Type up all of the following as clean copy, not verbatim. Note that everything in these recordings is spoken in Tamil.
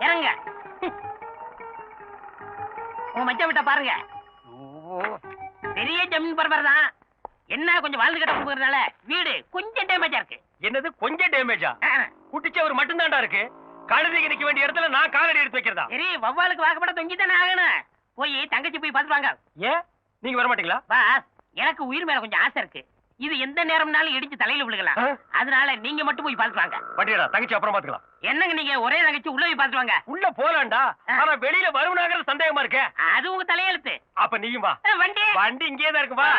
இறங்க. உங்க மச்ச விட்ட பாருங்க. பெரிய ஜமீன் பரபர தான். என்ன கொஞ்சம் வாழ்ந்து கட்ட போகிறதுனால வீடு கொஞ்சம் டேமேஜா இருக்கு. என்னது கொஞ்சம் டேமேஜா? குட்டிச்சவர் மட்டும் தான்டா இருக்கு. கழுதைக்கு நிக்க வேண்டிய இடத்துல நான் காலடி எடுத்து வைக்கிறதா? சரி, வவ்வாலுக்கு வாக்கப்பட தொங்கி தானே ஆகணும். போய் தங்கச்சி போய் பார்த்துட்டு வாங்க. ஏன் நீங்க வர மாட்டீங்களா? பாஸ், எனக்கு உயிர் மேல கொஞ்சம் ஆசை இருக்கு. இது எந்த நேரம்னாலும் இடிச்சு தலையில விழுகலாம். அதனால நீங்க மட்டும் போய் பார்த்துட்டு வாங்க. பட்டியடா, தங்கச்சி அப்புறம் பாத்துக்கலாம். என்னங்க நீங்க ஒரே தங்கச்சி உள்ள போய் பார்த்துட்டு வாங்க. உள்ள போலாம்டா, ஆனா வெளியில வருவனாங்கிறது சந்தேகமா இருக்கே. அது உங்க தலையெழுத்து. அப்ப நீயும் வா. வண்டி வண்டி இங்கே தான் இருக்கு, வா.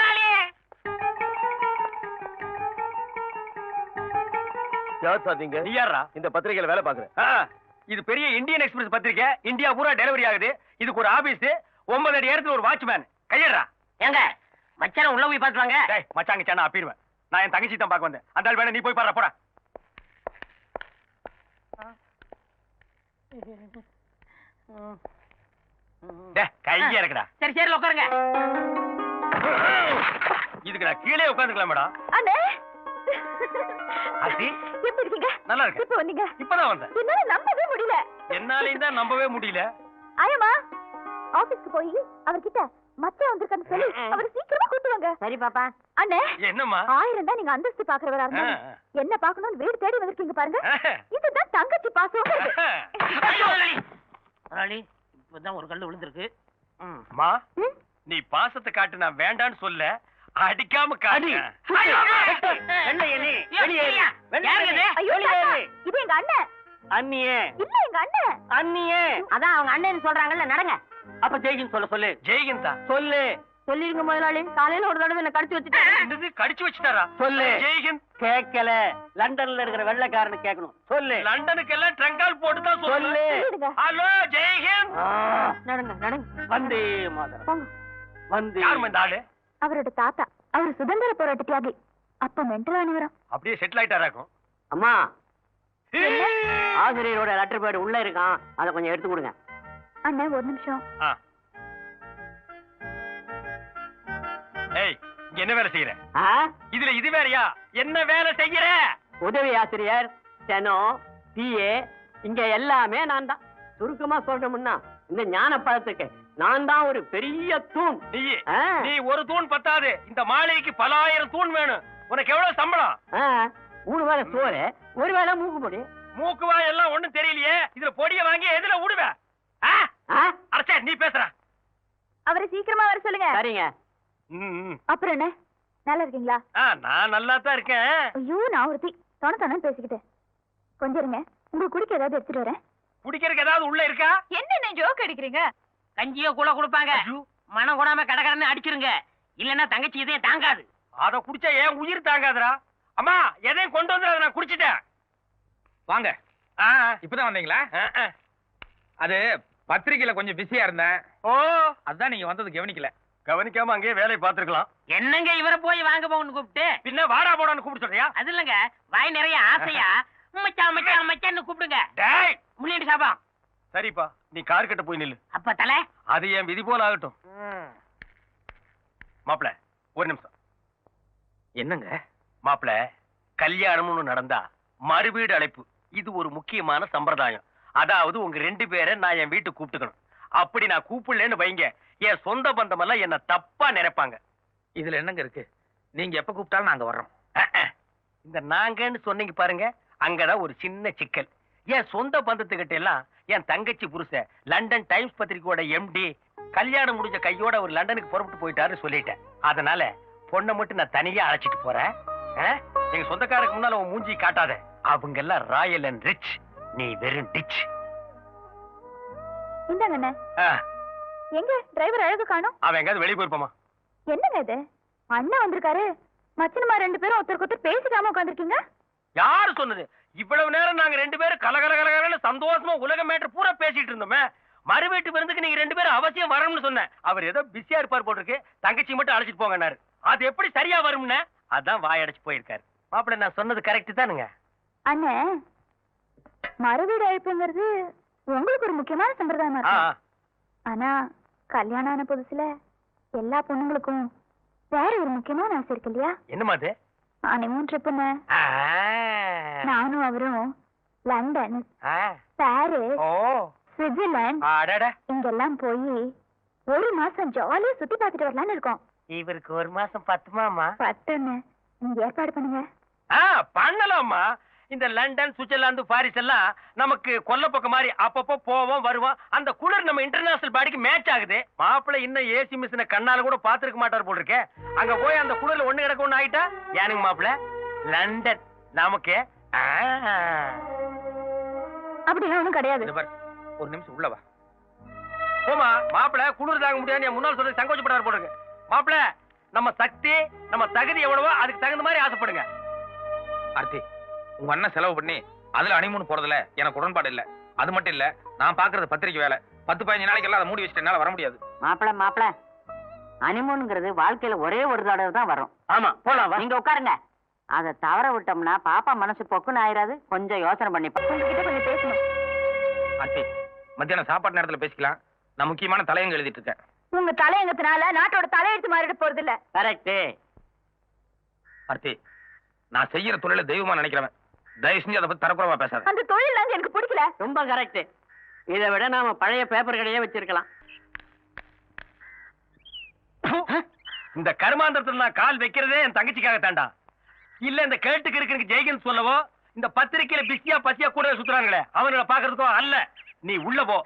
யார் சாதிங்க? நீ யாரா? இந்த பத்திரிகையில வேலை பாக்குறேன். இது பெரிய இந்தியன் எக்ஸ்பிரஸ் பத்திரிக்கை. இந்தியா பூரா டெலிவரி ஆகுது. இதுக்கு ஒரு ஆபீஸ், 9 அடி இடத்துல ஒரு வாட்ச்மேன். கையறா. ஏங்க மச்சான உள்ள போய் பார்த்துட்டு வாங்க. டேய் மச்சாங்க சானா அப்பிடுவேன். நான் என் தங்கச்சி தான் பார்க்க வந்தேன். அந்த ஆள் வேணா நீ போய் பாரு, போடா. டேய் கைய இறக்குடா. சரி சரி உட்காருங்க. இதுக்கு நான் கீழே உட்கார்ந்துக்கலாம் மேடம். அண்ணே ஆசி எப்படி இருக்கீங்க? நல்லா இருக்கு. இப்போ வந்தீங்க? இப்பதான் வந்தேன். என்னால நம்பவே முடியல. என்னாலையும் தான் நம்பவே முடியல. ஆயமா ஆபீஸ்க்கு போய் அவர்கிட்ட மச்சான் வந்திருக்கான்னு சொல்லி அவர் சீக்கிரமா கூட்டுவாங்க. சரி பாப்பா. அண்ணே என்னம்மா? 1000 தான் நீங்க அந்தஸ்து பாக்குறவரா இருந்தா என்ன பாக்கணும்னு வீடு தேடி வந்திருக்கீங்க பாருங்க. இதுதான் தங்கச்சி பாசம். இப்பதான் ஒரு கல்லு விழுந்திருக்கு. மா, நீ பாசத்தை காட்டு, நான் வேண்டான்னு சொல்ல, அடிக்காம காட்டு. ஐயோ இது எங்க அண்ணன். அண்ணியே இல்ல எங்க அண்ணன். அண்ணியே அதான் அவங்க அண்ணன் சொல்றாங்கல்ல, நடங்க. அப்ப ஜெய்கின் சொல்ல சொல்லு. ஜெய்கின் தான் சொல்லு. சொல்லிருங்க முதலாளி. காலையில ஒரு தடவை என்ன கடிச்சு வச்சுட்டாரு. கடிச்சு வச்சுட்டாரா? சொல்லு. ஜெய்கின் கேட்கல. லண்டன்ல இருக்கிற வெள்ளைக்காரனு கேட்கணும். சொல்லு. லண்டனுக்கு எல்லாம் ட்ரங்கால் போட்டு தான் சொல்லு. ஹலோ ஜெய்கின். நடங்க நடங்க. வந்தே மாதரம். வந்தே. யார் இந்த ஆளு? அவரோட தாத்தா. அவர் சுதந்திர போராட்ட தியாகி. அப்ப மென்டல் ஆனவரம். அப்படியே செட்டில் ஆயிட்டாராக்கும். அம்மா, ஆசிரியரோட லெட்டர் பேட் உள்ள இருக்கான், அதை கொஞ்சம் எடுத்து கொடுங்க. அண்ணன் ஒரு நிமிஷம். ஏய், இங்க என்ன வேலை செய்யற? இதுல இது வேறையா? என்ன வேலை செய்யற? உதவி ஆசிரியர், ஸ்டெனோ, பிஏ, இங்க எல்லாமே நான் தான். சுருக்கமா சொல்லணும்னா இந்த ஞான பழத்துக்கு நான் தான் ஒரு பெரிய தூண். நீ ஒரு தூண் பத்தாது, இந்த மாளிகைக்கு பல ஆயிரம் தூண் வேணும். உனக்கு எவ்வளவு சம்பளம்? 3 வேளை சோறு, 1 வேளை மூக்கு பொடி. மூக்குவா எல்லாம் ஒண்ணும் தெரியலையே. இதுல பொடிய வாங்கி எதுல விடுவ? அரசே, நீ பேசுற. அவரை சீக்கிரமா வர சொல்லுங்க. சரிங்க. அப்புறம் என்ன, நல்லா இருக்கீங்களா? நான் நல்லா தான் இருக்கேன். ஐயோ, நான் ஒருத்தி தொண பேசிக்கிட்டேன். கொஞ்சம் இருங்க, உங்களுக்கு குடிக்க ஏதாவது எடுத்துட்டு வரேன். குடிக்கிறதுக்கு ஏதாவது உள்ள இருக்கா? என்ன ஜோக் அடிக்கிறீங்க? கஞ்சியோ கூட கொடுப்பாங்க. மனம் கூடாம கடகடன்னு அடிச்சிருங்க, இல்லன்னா தங்கச்சி இதையும் தாங்காது. அத குடிச்சா ஏன் உயிர் தாங்காதுடா. அம்மா, எதையும் கொண்டு வந்து நான் குடிச்சிட்டேன். வாங்க. இப்பதான் வந்தீங்களா? அது பத்திரிக்கையில கொஞ்சம் பிஸியா இருந்தேன். அதான் நீங்க வந்தது கவனிக்கல. கவனிக்காம அங்கேயே வேலையை பார்த்திருக்கலாம். என்னங்க இவரை போய் வாங்க போன்னு கூப்பிட்டு பின்ன வாடா போடான்னு கூப்பிட்டு சொல்றியா? அது இல்லங்க, வாய் நிறைய ஆசையா மச்சான் மச்சான் மச்சான்னு கூப்பிடுங்க. டேய் முன்னாடி சாபா. சரிப்பா, நீ கார் கிட்ட போய் நில்லு. அப்ப தலை, அது என் விதி போல ஆகட்டும். மாப்பிள, ஒரு நிமிஷம். என்னங்க மாப்பிள, கல்யாணம்னு நடந்தா மறுவீடு அழைப்பு, இது ஒரு முக்கியமான சம்பிரதாயம். அதாவது உங்க 2 பேரை நான் என் வீட்டுக்கு கூப்பிட்டுக்கணும். அப்படி நான் கூப்பிடலன்னு வைங்க, என் சொந்த பந்தம் எல்லாம் என்ன தப்பா நினைப்பாங்க. இதுல என்னங்க இருக்கு? நீங்க எப்ப கூப்பிட்டாலும் நாங்க வர்றோம். இந்த நாங்கன்னு சொன்னீங்க பாருங்க, அங்கதான் ஒரு சின்ன சிக்கல். என் சொந்த பந்தத்துக்கிட்ட எல்லாம் என் தங்கச்சி புருஷ லண்டன் டைம்ஸ் பத்திரிகையோட எம்டி கல்யாணம் முடிஞ்ச கையோட ஒரு லண்டனுக்கு புறப்பட்டு போயிட்டாருன்னு சொல்லிட்டேன். அதனால பொண்ணை மட்டும் நான் தனியா அழைச்சிட்டு போறேன். எங்க சொந்தக்காரருக்கு முன்னால உன் மூஞ்சி காட்டாத. அவங்க எல்லாம் ராயல் அண்ட் ரிச், நீ வெறும் டிச். இந்தாங்க. எங்க டிரைவர் அழகு காணோம்? அவன் எங்காவது வெளியே போயிருப்பாமா? என்னங்க இது, அண்ணன் வந்திருக்காரு, மச்சனமா 2 பேரும் ஒருத்தருக்கு ஒருத்தர் பேசிக்காம உட்காந்துருக்கீங்க. யாரு சொன்னது? இவ்வளவு நேரம் நாங்க 2 பேரும் கலகலகலகல சந்தோஷமா உலக மேட்டர் பூரா பேசிட்டு இருந்தோமே. மறுவீட்டு விருந்துக்கு நீங்க 2 பேரும் அவசியம் வரணும்னு சொன்னேன். அவர் ஏதோ பிஸியா இருப்பார் போட்டிருக்கு, தங்கச்சி மட்டும் அழைச்சிட்டு போங்கன்னாரு. அது எப்படி சரியா வரும்னு அதான் வாயடைச்சு போயிருக்காரு. மாப்பிள்ள, நான் சொன்னது கரெக்ட் தானுங்க? அண்ணே, மறுவீடு அழைப்புங்கிறது உங்களுக்கு ஒரு முக்கியமான சம்பிரதாயமா இருக்கு. ஆனா கல்யாணம் ஆன புதுசுல எல்லா பொண்ணுங்களுக்கும் வேற ஒரு முக்கியமான ஆசை இருக்கு இல்லையா? என்னமா அது? ஹனிமூன் ட்ரிப்புன்னு. நானும் அவரும் லண்டன், ஆ. பாரிஸ், ஓ சுவிட்சர்லாந்து அடட இங்கெல்லாம் போய் ஒரு மாசம் ஜாலியா சுத்தி பார்த்துட்டு வரலாம்னு இருக்கோம். இவருக்கு ஒரு மாசம் பத்துமாமா? பட்டுன்னு நீங்க ஏற்பாடு பண்ணுங்க. பண்ணலாமா. இந்த லண்டன், சுவிட்சர்லாந்து, பாரிஸ் எல்லாம் நமக்கு கொல்லப்பக்கம் மாதிரி அப்பப்போ போவோம் வருவோம். அந்த குளிர் நம்ம இன்டர்நேஷனல் பாடிக்கு மேட்ச் ஆகுது. மாப்பிள்ளை இன்னும் ஏசி மிஷினை கண்ணால கூட பாத்துருக்க மாட்டார் போல் இருக்கே. அங்க போய் அந்த குளிர்ல ஒண்ணு கிடக்க ஒண்ணு ஆயிட்டா ஏனுங்க மாப்பிள்ளை? லண்டன் நமக்கு. அப்படிலாம் ஒண்ணும் கிடையாது. ஒரு நிமிஷம் உள்ளவா. போமா மாப்பிள்ளை, குளிர் தாங்க முடியாது என் முன்னாள் சொல்றது சங்கோச்சப்படாரு போல் இருக்கு. மாப்பிள்ளை, நம்ம சக்தி நம்ம தகுதி எவ்வளவோ அதுக்கு தகுந்த மாதிரி ஆசைப்படுங்க. ஆர்த்தி, உங்க அண்ணன் செலவு பண்ணி அதுல ஹனிமூன் போறதுல எனக்கு உடன்பாடு இல்ல. அது மட்டும் இல்ல, நான் பாக்குறது பத்திரிக்கை வேலை. 10-15 நாளைக்கு எல்லாம் அதை மூடி வச்சுட்டு என்னால வர முடியாது. மாப்பிள ஹனிமூனுங்கிறது வாழ்க்கையில ஒரே ஒரு தடவை தான் வரும். ஆமா போலாம். நீங்க உட்காருங்க. அதை தவற விட்டோம்னா பாப்பா மனசு பொக்குன்னு ஆயிராது. கொஞ்சம் யோசனை பண்ணி உங்ககிட்ட கொஞ்சம் பேசணும். ஆர்த்தி, மத்தியானம் சாப்பாட்டு நேரத்துல பேசிக்கலாம். நான் முக்கியமான தலையங்க எழுதிட்டு இருக்கேன். உங்க தலையங்கத்தினால நாட்டோட தலையெழுத்து மாறிட போறது இல்ல. கரெக்ட். ஆர்த்தி, நான் செய்யற தொழில தெய்வமா நினைக்கிறவன். தயவு செஞ்சு அதை பத்தி தரக்குறவா பேசாத. அந்த தொழில் எனக்கு பிடிக்கல. ரொம்ப கரெக்ட். இதை விட நாம பழைய பேப்பர் கடையே வச்சிருக்கலாம். இந்த கருமாந்திரத்துல நான் கால் வைக்கிறதே என் தங்கச்சிக்காக தாண்டா. இல்ல இந்த கேட்டுக்கு இருக்கு ஜெய்கன் சொல்லவோ இந்த பத்திரிக்கையில பிஸியா பசியா கூட சுத்துறாங்களே அவங்களை பாக்குறதுக்கோ அல்ல. நீ உள்ள போ.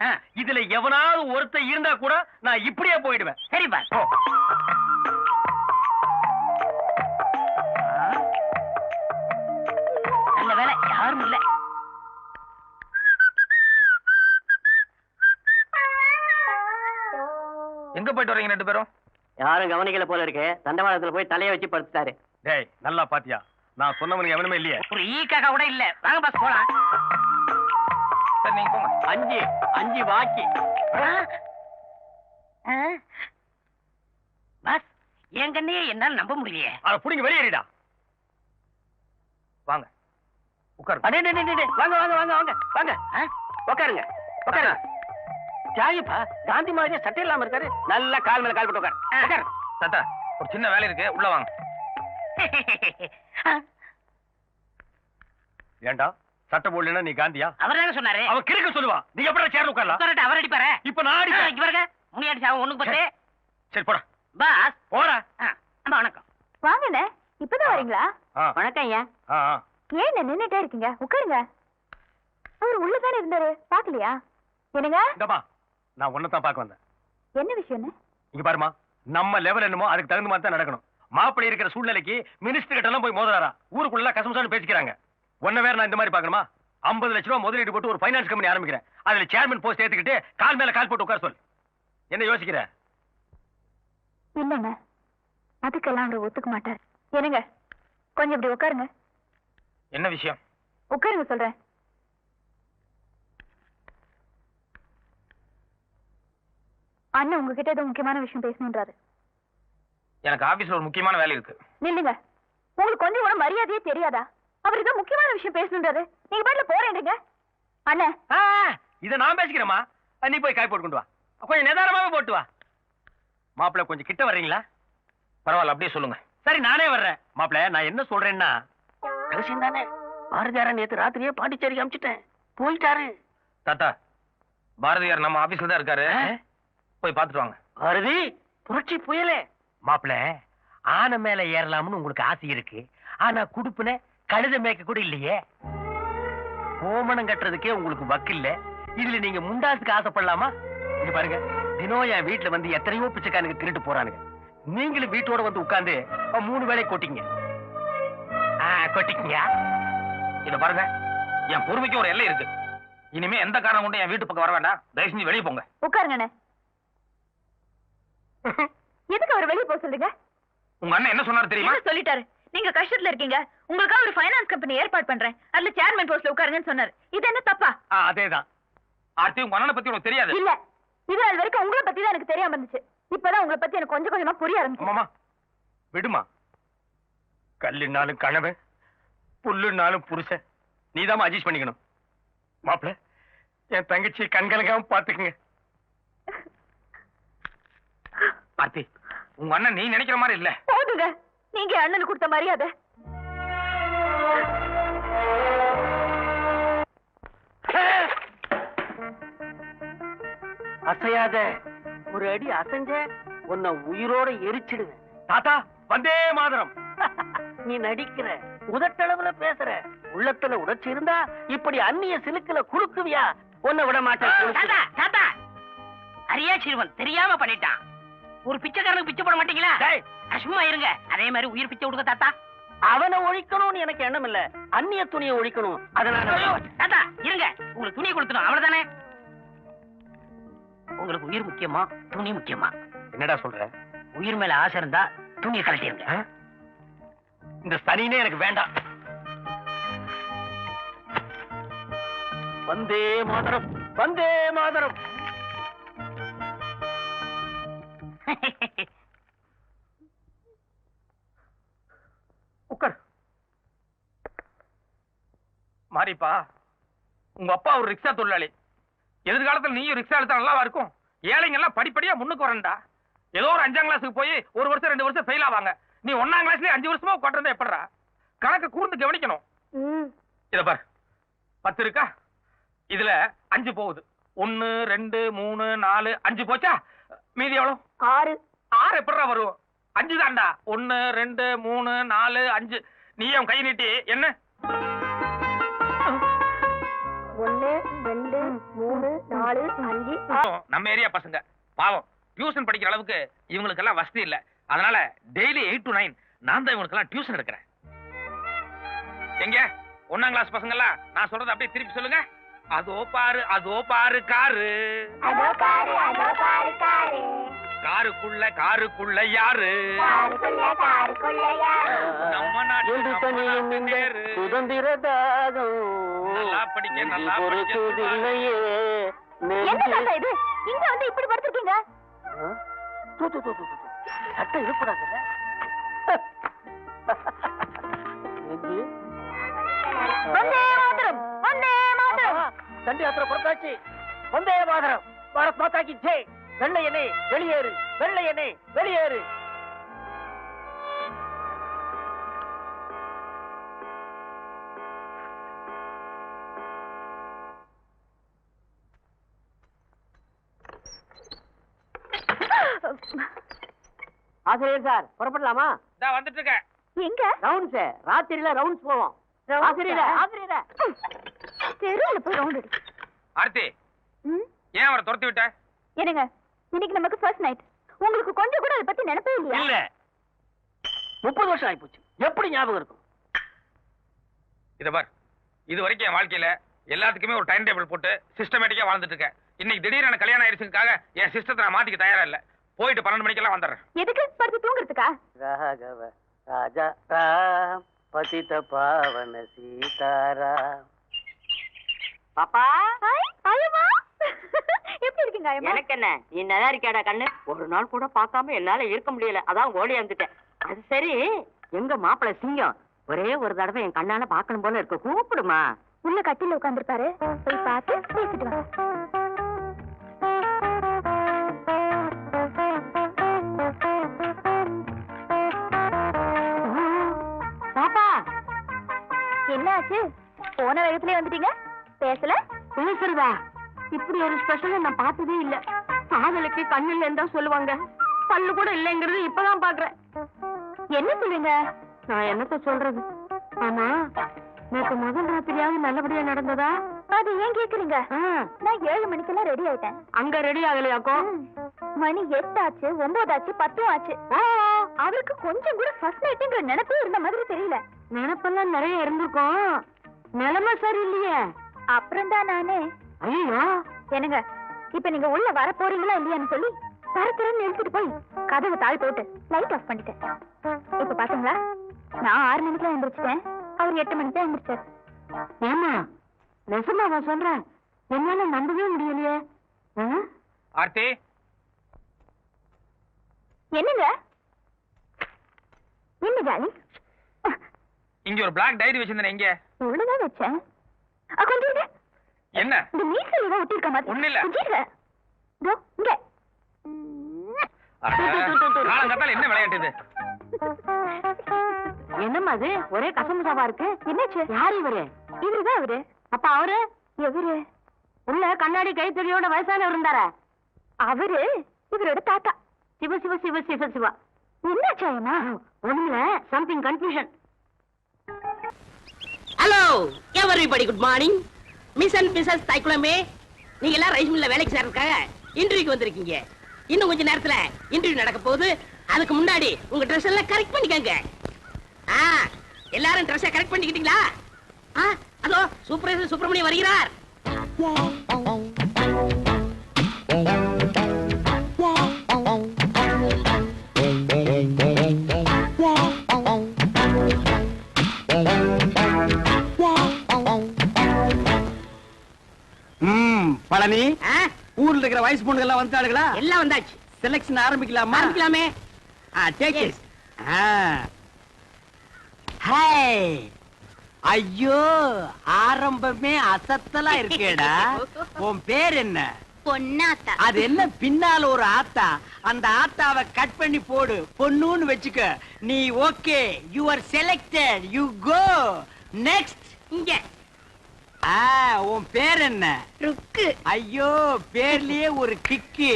இதுல எவனாவது ஒருத்தர் இருந்தா கூட நான் இப்படியே போயிடுவேன். சரிப்பா. நல்ல வேலை யாரும் இல்ல. எங்க போயிட்டு வரீங்க ரெண்டு பேரும்? யாரும் கவனிக்கல போல இருக்கு. தண்டவாளத்துல போய் தலையை வச்சு படுத்துட்டாரு. டேய் நல்லா பாத்தியா? நான் சொன்னவனுக்கு எவனுமே இல்லையே. ஒரு ஈக்காக கூட இல்ல. வாங்க பாஸ் போலாம். சரி நீங்க போங்க. 5 பாக்கி. பாஸ் என் கண்ணையே என்னால நம்ப முடியலையே. அத புடிங்க வெளியேறிடா. வாங்க உட்காரு. அடே வாங்க வாங்க வாங்க வாங்க வாங்க. உட்காருங்க உட்காருங்க. ஜாயிப்பா காந்தி மாதிரியே சட்டை இல்லாம இருக்காரு. நல்லா கால் மேல கால் போட்டு உட்காரு. தாத்தா, ஒரு சின்ன வேலை இருக்கு, உள்ள வாங்க. ஏண்டா சட்டை போடலன்னா நீ காந்தியா? அவர் தானே சொன்னாரு. அவன் கிறுக்க சொல்லுவா. நீ எப்படி சேர்ல உட்காரலாம்? உட்காரட்ட அவர் அடிப்பாரு. இப்ப நான் அடிப்பேன். இங்க பாருங்க முனியாடி சாவ ஒண்ணுக்கு பத்து. சரி போடா. பாஸ் போடா. அம்மா வணக்கம். வாங்கண்ணே, இப்பதான் வரீங்களா? வணக்கம் ஐயா. ஏன் நின்னுட்டே இருக்கீங்க? உட்காருங்க. அவர் உள்ளதானே இருந்தாரு, பாக்கலையா? என்னங்க? இந்தமா நான் ஒன்னதான் பார்க்க வந்தேன். என்ன விஷயம்னு? இங்க பாருமா, நம்ம லெவல் என்னமோ அதுக்கு தகுந்த மாதிரி தான் நடக்கணும். மாப்பிள்ளை இருக்கிற சூழ்நிலைக்கு மினிஸ்டர் கிட்ட எல்லாம் போய் மோதுறாரா? ஊருக்குள்ள கசமசான்னு பேசிக்கிறாங்க. ஒன்ன வேற நான் இந்த மாதிரி பார்க்கணுமா? 50 லட்சம் ரூபாய் முதலீடு போட்டு ஒரு ஃபைனான்ஸ் கம்பெனி ஆரம்பிக்கிறேன். அதுல சேர்மன் போஸ்ட் ஏத்துக்கிட்டு கால் மேல கால் போட்டு உட்கார சொல். என்ன யோசிக்கிற? இல்லங்க, அதுக்கெல்லாம் அவர் ஒத்துக்க மாட்டார். என்னங்க, கொஞ்சம் இப்படி உட்காருங்க. என்ன விஷயம்? உட்காருங்க சொல்றேன். அண்ணன் உங்ககிட்ட ஏதோ முக்கியமான விஷயம் பேசணுன்றாரு. எனக்கு ஆபீஸ்ல ஒரு முக்கியமான வேலை இருக்கு. நில்லுங்க. உங்களுக்கு கொஞ்சம் கூட மரியாதையே தெரியாதா? அவர் ஏதோ முக்கியமான விஷயம் பேசணுன்றாரு. நீங்க பாட்டுல போறேன்றீங்க. அண்ணன் இத நான் பேசிக்கிறேமா. நீ போய் காய் போட்டு கொண்டு வா. கொஞ்சம் நிதானமாவே போட்டு வா. மாப்பிள்ளை கொஞ்சம் கிட்ட வர்றீங்களா? பரவாயில்ல, அப்படியே சொல்லுங்க. சரி நானே வர்றேன். மாப்பிள்ளை நான் என்ன சொல்றேன்னா, ரகசியம் தானே. பாரதியாரன் நேத்து ராத்திரியே பாண்டிச்சேரிக்கு அனுப்பிச்சிட்டேன். போயிட்டாரு. தாத்தா, பாரதியார் நம்ம ஆபீஸ்ல தான் இருக்காரு. போய் பார்த்துட்டு வாங்க. பாரதி புரட்சி புயலே. மாப்பிள்ளை ஆனை மேல ஏறலாம்னு உங்களுக்கு ஆசை இருக்கு. ஆனா குடுப்புன கழுத மேய்க்க கூட இல்லையே. கோமணம் கட்டுறதுக்கே உங்களுக்கு வக்கில்ல. இதுல நீங்க முண்டாசுக்கு ஆசைப்படலாமா? இங்க பாருங்க, தினம் என் வீட்டுல வந்து எத்தனையோ பிச்சைக்காரனுக்கு திருட்டு போறானுங்க. நீங்களும் வீட்டோட வந்து உட்கார்ந்து 3 வேளை கொட்டிங்க. கொட்டிக்கீங்க. இத பாருங்க, என் பொறுமைக்கு ஒரு எல்லை இருக்கு. இனிமே எந்த காரணம் கொண்டு என் வீட்டு பக்கம் வர வேண்டாம். தயவு செஞ்சு வெளியே போங்க. உட்காருங்க. எதுக்கு அவர் வெளியே போக சொல்றீங்க? உங்க அண்ணன் என்ன சொன்னாரு தெரியுமா? சொல்லிட்டாரு, நீங்க கஷ்டத்துல இருக்கீங்க, உங்களுக்காக ஒரு ஃபைனான்ஸ் கம்பெனி ஏற்பாடு பண்றேன், அதுல சேர்மன் போஸ்ட்ல உட்காருங்கன்னு சொன்னாரு. இது என்ன தப்பா? அதேதான். ஆர்த்தி, உங்க அண்ணனை பத்தி உனக்கு தெரியாது. இல்ல, இது அது வரைக்கும் உங்களை பத்தி தான் எனக்கு தெரியாம இருந்துச்சு. இப்பதான் உங்களை பத்தி எனக்கு கொஞ்சம் கொஞ்சமா புரிய ஆரம்பிச்சு. மாமா விடுமா. கல்லுனாலும் கணவன், புல்லுனாலும் புருஷன். நீதான் அட்ஜஸ்ட் பண்ணிக்கணும். மாப்பிள்ள என் தங்கச்சி கண்கலங்காம பாத்துக்குங்க. ஆர்த்தி, உங்க அண்ணன் நீ நினைக்கிற மாதிரி இல்ல. போதுங்க, நீங்க அண்ணனுக்கு கொடுத்த மரியாதை. அசையாத. ஒரு அடி அசைஞ்ச உன்னை உயிரோட எரிச்சிடுவேன். தாத்தா வந்தே மாதரம். நீ நடிக்கிற, உதட்டளவுல பேசுற, உள்ளத்துல உணர்ச்சி இருந்தா இப்படி அந்நிய சிலுக்குல குறுக்குவியா? உன்னை விட மாட்டேன். அரியா சிறுவன் தெரியாம பண்ணிட்டான். ஒரு பிச்சைக்காரனுக்கு பிச்சை போட மாட்டீங்களா? சும்மா இருங்க. அதே மாதிரி உயிர் பிச்சை கொடுக்க தாத்தா. அவனை ஒழிக்கணும்னு எனக்கு எண்ணம் இல்ல, அந்நிய துணியை ஒழிக்கணும். அதனால தாத்தா இருங்க, உங்களுக்கு துணியை கொடுத்துடும் அவ்வளவுதானே. உங்களுக்கு உயிர் முக்கியமா துணி முக்கியமா? என்னடா சொல்ற? உயிர் மேல ஆசை இருந்தா துணியை கழட்டிடுங்க. இந்த சனினே எனக்கு வேண்டாம். வந்தே மாதரம், வந்தே மாதரம். உட்கார். மாரிப்பா, உங்க அப்பா ஒரு ரிக்ஷா தொழிலாளி. எதிர்காலத்தில் நீயும் ரிக்ஷா எடுத்தா நல்லாவா இருக்கும்? ஏழைங்க எல்லாம் படிப்படியா முன்னுக்கு வரண்டா. ஏதோ ஒரு 5ஆம் கிளாஸுக்கு போய் 1 வருஷம் 2 வருஷம் ஃபெயில் ஆவாங்க. நீ 1ஆம் கிளாஸ்லயே 5 வருஷமா உட்கார்ந்தா எப்படிடா? கணக்கு கூர்ந்து கவனிக்கணும். இத பாரு, 10 இருக்கா? இதுல 5 போகுது. 1 2 3 4 5 போச்சா? மீதி எவ்வளவு? 6. 6 எப்படிடா வரும்? 5 தான்டா. 1 2 3 4 5. நீ என் கை நீட்டி என்ன? 1 2 3 4 5. நம்ம ஏரியா பசங்க பாவம் டியூஷன் படிக்கிற அளவுக்கு இவங்களுக்கெல்லாம் வசதி இல்ல. அதனால டெய்லி 8 to 9 நான் தான் இவங்களுக்கெல்லாம் டியூஷன் எடுக்கிறேன். எங்க 1ஆம் கிளாஸ் பசங்க எல்லாம் நான் சொல்றத அப்படியே திருப்பி சொல்லுங்க. அதோ பாரு காரு, அதோ பாரு காரு, காருக்குள்ள யாரு? நம்ம நாட்டு பேரு. சுதந்திர தாகம் நல்லா படிக்க பொறுக்குதில்லையே. என்ன தாத்தா இது? இங்க வந்து இப்படி படுத்துருக்கீங்க? சட்டை இருக்கக்கூடாது. வந்தே மாதரம், வந்தே மாதரம். தண்டி யாத்திரை புறத்தாச்சு. வந்தே மாதரம். பாரத் மாதா கி ஜெய். வெள்ளையனே வெளியேறு, வெள்ளையனே வெளியேறு. ஆசிரியர் சார், புறப்படலாமா? நான் வந்துட்டு இருக்கேன். எங்க? ரவுண்ட்ஸ், ராத்திரியில ரவுண்ட்ஸ் போவோம். ஆசிரியர் தெருவுல போய் ரவுண்ட் அடி. ஆர்த்தி, ஏன் அவரை துரத்தி விட்ட? என்னங்க, இன்னைக்கு நமக்கு ஃபர்ஸ்ட் நைட். உங்களுக்கு கொஞ்சம் கூட அதை பத்தி நினைப்பே இல்லையா? இல்ல, 30 வருஷம் ஆயிப்போச்சு. எப்படி ஞாபகம் இருக்கும்? இத பார், இது வரைக்கும் என் வாழ்க்கையில எல்லாத்துக்குமே ஒரு டைம் டேபிள் போட்டு சிஸ்டமேட்டிக்கா வாழ்ந்துட்டு இருக்கேன். இன்னைக்கு திடீர்னு கல்யாணம் ஆயிடுச்சுக்காக என் சிஸ்டத்தை நான் மாத்திக்க தயாரா இல்ல. போயிட்டு 12 மணிக்கெல்லாம் வந்துடுறேன். எதுக்கு? படுத்து தூங்குறதுக்கா? ராகவ ராஜா ராம் பதித பாவன சீதாராம். பாப்பா, ஐயம்மா, எப்படி இருக்கீங்க ஐயம்மா? எனக்கு என்ன, நீ நல்லா இருக்கியாடா கண்ணு? ஒரு நாள் கூட பார்க்காம என்னால இருக்க முடியல, அதான் ஓடி வந்துட்டேன். அது சரி, எங்க மாப்பிள்ளை சிங்கம் ஒரே ஒரு தடவை என் கண்ணால பாக்கணும் போல இருக்க, கூப்பிடுமா. உள்ள கட்டில உட்கார்ந்துருப்பாரு, போய் பார்த்து பேசிட்டு வா. பாப்பா, என்னாச்சு? போன வேகத்திலே வந்துட்டீங்க, பேசல? பேசுறதா? இப்படி ஒரு ஸ்பெஷல் நான் பார்த்ததே இல்ல. காதலுக்கு கண்ணுல இருந்தா சொல்லுவாங்க, பல்லு கூட இல்லைங்கிறது இப்பதான் பாக்குறேன். என்ன சொல்றீங்க? நான் என்னத்த சொல்றது? ஆமா, நேற்று முதல் ராத்திரியாவது நல்லபடியா நடந்ததா? அது ஏன் கேக்குறீங்க? நான் 7 மணிக்கெல்லாம் ரெடி ஆயிட்டேன். அங்க ரெடி ஆகலையாக்கும்? மணி 8 ஆச்சு, 9 ஆச்சு, 10 ஆச்சு. அவருக்கு கொஞ்சம் கூட ஃபர்ஸ்ட் நைட்ங்கிற நினைப்பே இருந்த மாதிரி தெரியல. நினைப்பெல்லாம் நிறைய இருந்திருக்கும், நிலைமை சரியில்லையே. அப்புறம் தான் நானே, ஐயோ என்னங்க, இப்ப நீங்க உள்ள வர போறீங்களா இல்லையான்னு சொல்லி தரத்தரன்னு நிறுத்திட்டு போய் கதவை தாழ் போட்டு லைட் ஆஃப் பண்ணிட்டேன். இப்ப பாத்தீங்களா, நான் 6 மணிக்கு எழுந்திரிச்சிட்டேன், அவர் 8 மணிக்கு தான் எழுந்திரிச்சாரு. ஏமா நெசமாவா சொல்றேன்? என்னால நம்பவே முடியலையே. ஆர்த்தி, என்னங்க என்ன ஜாலி? இங்க ஒரு பிளாக் டைரி வச்சிருந்தேன். எங்க? உள்ளதான் வச்சேன். கொஞ்சம் இருங்க. என்ன? இந்த மீசல் ஏதோ ஒட்டிருக்க மாதிரி. ஒண்ணு இல்ல. கொஞ்சம் இருங்க. இதோ, இங்க. காலங்கத்தால என்ன விளையாட்டு இது? என்னம்மா அது ஒரே கசமுசாவா இருக்கு? என்னாச்சு? யாரு இவரு? இவருதான் அவரு. அப்ப அவரு எவரு? உள்ள கண்ணாடி கைத்தறியோட வயசானவர் இருந்தாரா? அவரு இவரோட தாத்தா. சிவ சிவ சிவ சிவ சிவா. என்னாச்சாயனா? ஒண்ணுல something confusion. Hello everybody, good morning. Miss and Mrs தைக்குளமே, நீங்க எல்லாம் ரைஸ் மில்ல வேலைக்கு சேர்றதுக்காக இன்டர்வியூக்கு வந்திருக்கீங்க. இன்னும் கொஞ்ச நேரத்துல இன்டர்வியூ நடக்க போகுது. அதுக்கு முன்னாடி உங்க ட்ரெஸ் எல்லாம் கரெக்ட் பண்ணிக்கங்க. எல்லாரும் ட்ரெஸ்ஸை கரெக்ட் பண்ணிக்கிட்டீங்களா? அதோ சூப்பர்வைசர் சுப்பிரமணியம் வருகிறார். பழனி, ஊர்ல இருக்கிற வயசு பொண்ணுங்க எல்லாம் வந்துட்டாளுங்களா? எல்லாம் வந்தாச்சு. செலக்ஷன் ஆரம்பிக்கலாமா? ஆரம்பிக்கலாமே. Take it. ஹாய். ஐயோ, ஆரம்பமே அசத்தலா இருக்கேடா. உன் பேர் என்ன? பொன்னாத்தா. அது என்ன பின்னால ஒரு ஆத்தா? அந்த ஆத்தாவை கட் பண்ணி போடு, பொண்ணுன்னு வெச்சுக்க. நீ okay, you are selected, you go next. இங்க. உன் பேர் என்ன? ருக்கு. ஐயோ, பேர்லயே ஒரு கிக்கு.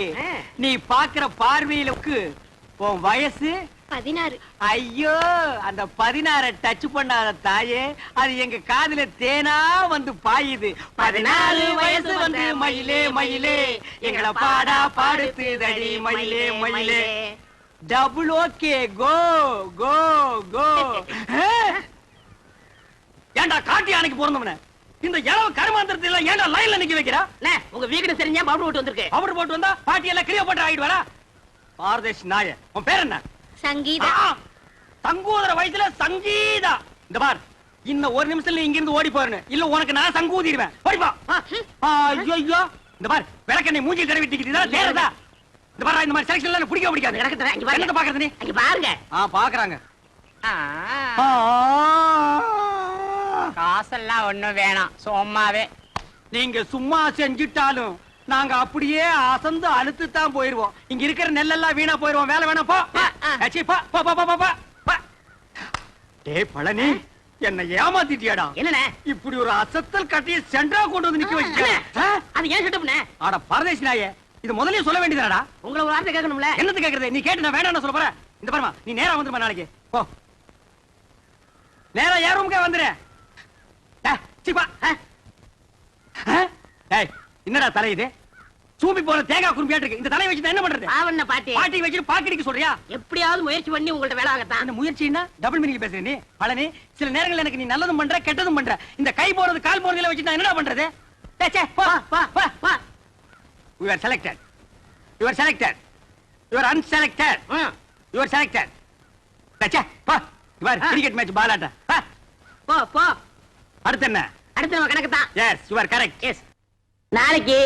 நீ பாக்குற பார்வையிலுக்கு. உன் வயசு 16. ஐயோ, அந்த 16 டச் பண்ணாத தாயே, அது எங்க காதுல தேனா வந்து பாயுது. 14 வயசு வந்து மயிலே மயிலே, எங்களை பாடா பாடுத்துதடி மயிலே மயிலே. டபுள் ஓகே, கோ கோ கோ. ஏண்டா காட்டி அன்னைக்கு பிறந்தவன இந்த இளவு கருமாந்திரத்துல ஏண்டா லைன்ல நிக்க வைக்கிறா? உங்க வீக்கெண்ட் தெரிஞ்சா பவுடர் போட்டு வந்திருக்கு. பவுடர் போட்டு வந்தா பாட்டி எல்லாம் கிளியோ போட்டு ஆயிடுவாரா? பாரதேஷ் நாய. உன் பேர் என்ன? சங்கீதா. சங்கூதர வயசுல சங்கீதா. இந்த பார், இன்னும் ஒரு நிமிஷத்துல இங்க இருந்து ஓடி போறேன், இல்ல உனக்கு நான் சங்கூதிடுவேன். ஓடிப்பா. ஐயோ, இந்த பார், விளக்கெண்ணை மூஞ்சி தடவி டிக்கிட்டு இதெல்லாம் தேறதா? இந்த பார், இந்த மாதிரி செலக்ஷன் எல்லாம் பிடிக்க பிடிக்காது. என்னத்த பாக்குறது நீ? அங்க பாருங்க. பாக்குறாங்க. காசெல்லாம் ஒண்ணும் வேணாம், சும்மாவே. நீங்க சும்மா செஞ்சிட்டாலும் நாங்க அப்படியே அசந்து அழுத்து தான் போயிருவோம். இங்க இருக்கிற நெல்லெல்லாம் வீணா போயிருவோம். வேலை வேணா போ. டேய் பழனி, என்ன ஏமாத்திட்டியாடா? என்னண்ணே இப்படி ஒரு அசத்தல் கட்டிய சென்டரா கொண்டு வந்து நிக்க வச்சிட்ட. அது ஏன் செட்டப்னே? ஆட பரதேசி நாயே, இது முதல்லயே சொல்ல வேண்டியதாடா. உங்களை ஒரு வார்த்தை கேட்கணும்ல. என்னது கேக்குறது? நீ கேட்டு நான் வேணாம்னு சொல்ல போற? இந்த பாருமா, நீ நேரா வந்துருமா நாளைக்கு. போ, நேரா ஏன் ரூமுக்கே வந்துரு. என்னடா தலை இது? சூம்பி போற தேங்காய் குறும்பியாட்டு இருக்கு. இந்த தலையை வச்சு என்ன பண்றது? பாவண்ண பாட்டி. பாட்டி வச்சு பாக்கடிக்க சொல்றியா? எப்படியாவது முயற்சி பண்ணி உங்கள்ட்ட வேலை ஆகத்தான். அந்த முயற்சின்னா டபுள் மீனிங் பேசுற நீ. பழனி, சில நேரங்கள்ல எனக்கு நீ நல்லதும் பண்ற கெட்டதும் பண்ற. இந்த கை போறது கால் போறதுல வச்சு நான் என்னடா பண்றது? You are selected. You are selected. You are unselected. You are selected. டச்சே, போ. இவர் கிரிக்கெட் மேட்ச் பாலாட்ட. போ போ. அடுத்து என்ன? அடுத்து நம்ம கணக்கு தான். Yes, you are correct. Yes. நாளைக்கு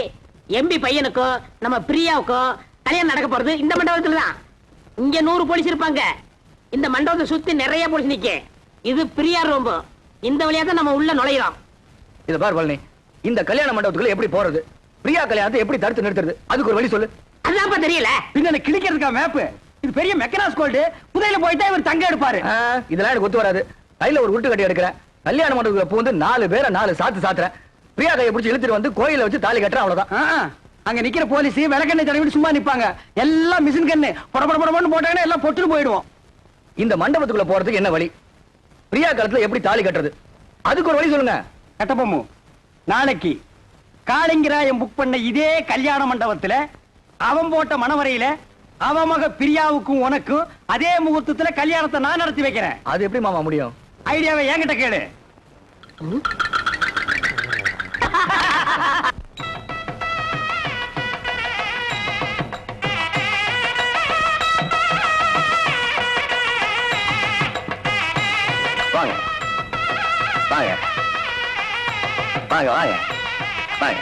எம்பி பையனுக்கும் நம்ம பிரியாவுக்கும் கல்யாணம் நடக்க போறது இந்த மண்டபத்துல தான். இங்க 100 போலீஸ் இருப்பாங்க. இந்த மண்டபத்தை சுத்தி நிறைய போலீஸ் நிக்க. இது பிரியா ரூம். இந்த வழியா தான் நம்ம உள்ள நுழையிறோம். இத பார் பழனி, இந்த கல்யாண மண்டபத்துக்குள்ள எப்படி போறது? பிரியா கல்யாணத்தை எப்படி தடுத்து நிறுத்துறது? அதுக்கு ஒரு வழி சொல்லு. அதுதான்ப்பா தெரியல. பின்ன கிளிக்கிறதுக்கா மேப்? இது பெரிய மெக்கனாஸ் கோல்டு. புதையில போயிட்டா இவர் தங்க எடுப்பாரு. இதெல்லாம் எனக்கு ஒத்து வராது. கையில ஒரு உருட்டு கட்டி எடுக்கிறேன். கல்யாண மண்டபத்துக்குள்ள பூந்து 4 பேரை 4 சாத்து சாத்துறேன். பிரியா கையை பிடிச்சி இழுத்துட்டு வந்து கோயில வச்சு தாலி கட்டுறேன். அவ்வளவுதான். அங்க நிக்கிற போலீஸ் விளக்கெண்ணெய் தடவிட்டு சும்மா நிப்பாங்க. எல்லாம் மிஷின் கண்ணு படபடபடன்னு போட்டாங்கன்னா எல்லாம் பொட்டுன்னு போயிடுவோம். இந்த மண்டபத்துக்குள்ள போறதுக்கு என்ன வழி? பிரியா காலத்துல எப்படி தாலி கட்டுறது? அதுக்கு ஒரு வழி சொல்லுங்க. கட்டப்போமு, நாளைக்கு காளிங்கராயம் புக் பண்ண இதே கல்யாண மண்டபத்துல அவன் போட்ட மணவரையில அவன் மக பிரியாவுக்கும் உனக்கும் அதே முகூர்த்தத்துல கல்யாணத்தை நான் நடத்தி வைக்கிறேன். அது எப்படி மாமா முடியும்? ஐடியாவை என்கிட்ட கேளு. வாங்க வாங்க வாங்க வாங்க வாங்க.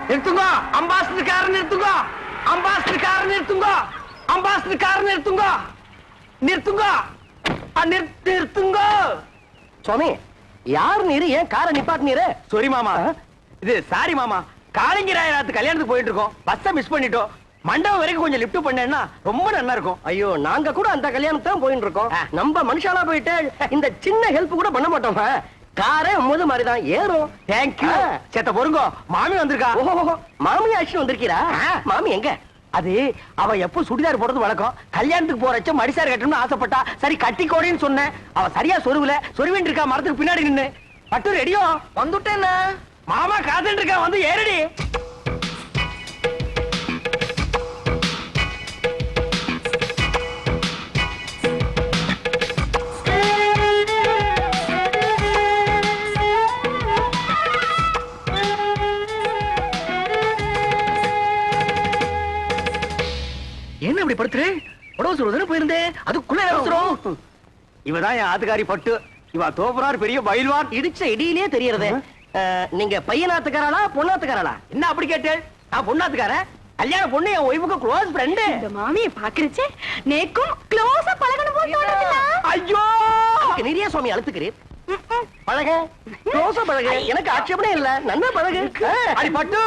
நிறுத்துங்க, அம்பாசிடர் கார் நிறுத்துங்க, அம்பாசிடர் கார் நிறுத்துங்க, அம்பாசிடர் கார் நிறுத்துங்க, நிறுத்துங்க, நிறுத்துங்க. சுவாமி, யார் நீரு? ஏன் காரை நிப்பாட்டு நீரு? சாரி மாமா, இது சாரி மாமா. காளிங்கராயத்து கல்யாணத்துக்கு போயிட்டு இருக்கோம். பஸ்ஸை மிஸ் பண்ணிட்டோம். மண்டபம் வரைக்கும் கொஞ்சம் லிஃப்ட் பண்ணேன்னா ரொம்ப நல்லா இருக்கும். ஐயோ, நாங்க கூட அந்த கல்யாணம் தான் போயிட்டு இருக்கோம். நம்ம மனுஷாலா போயிட்டு இந்த சின்ன ஹெல்ப் கூட பண்ண மாட்டோம். காரே முது மாதிரிதான் ஏறும். தேங்க்யூ. சேத்த பொறுங்கோ, மாமி வந்திருக்கா. ஓஹோ, மாமி ஆச்சு வந்திருக்கீரா? மாமி எங்க? அது அவ எப்ப சுடிதார் போடுறது வழக்கம். கல்யாணத்துக்கு போறச்ச மடிசார் கட்டணும்னு ஆசைப்பட்டா. சரி கட்டிக்கோடின்னு சொன்னேன். அவ சரியா சொருவுல சொருவின்னு இருக்கா மரத்துக்கு பின்னாடி நின்னு. பட்டு ரெடியோ? வந்துட்டேன். மாமா காத்துட்டு இருக்கா, வந்து ஏறடி. என்ன இப்படி படுத்துரு? உடவு சொல்றதுன்னு போயிருந்தேன். அதுக்குள்ள அவசரம். இவதான் என் ஆத்துக்காரி பட்டு. இவ தோப்புறார் பெரிய பயில்வான். இடிச்ச இடியிலே தெரியறதே. நீங்க பையனாத்துக்காரா பொண்ணாத்துக்காரா? என்ன அப்படி கேட்டு? நான் பொண்ணாத்துக்காரன். கல்யாண பொண்ணு என் ஒய்ஃபுக்கு க்ளோஸ் ஃப்ரெண்டு. இந்த மாமியை பாக்குறச்சே நேக்கும் க்ளோஸா பழகணும் போல தோணுதுல. ஐயோ, நிறைய சுவாமி அழுத்துக்கிறேன். பழக க்ளோஸா பழக, எனக்கு ஆட்சேபனே இல்ல. நன்னா பழகு. அடி பட்டு,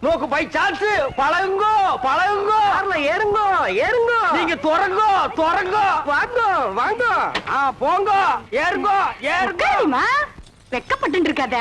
நோக்கு பை சான்ஸ். பழகுங்கோ பழகுங்கோ. கார்ல ஏறுங்கோ ஏறுங்கோ. நீங்க துறங்கோ துறங்கோ. வாங்கோ வாங்கோ. போங்கோ ஏறுங்கோ ஏறுங்கோ. வெக்கப்பட்டு இருக்காத.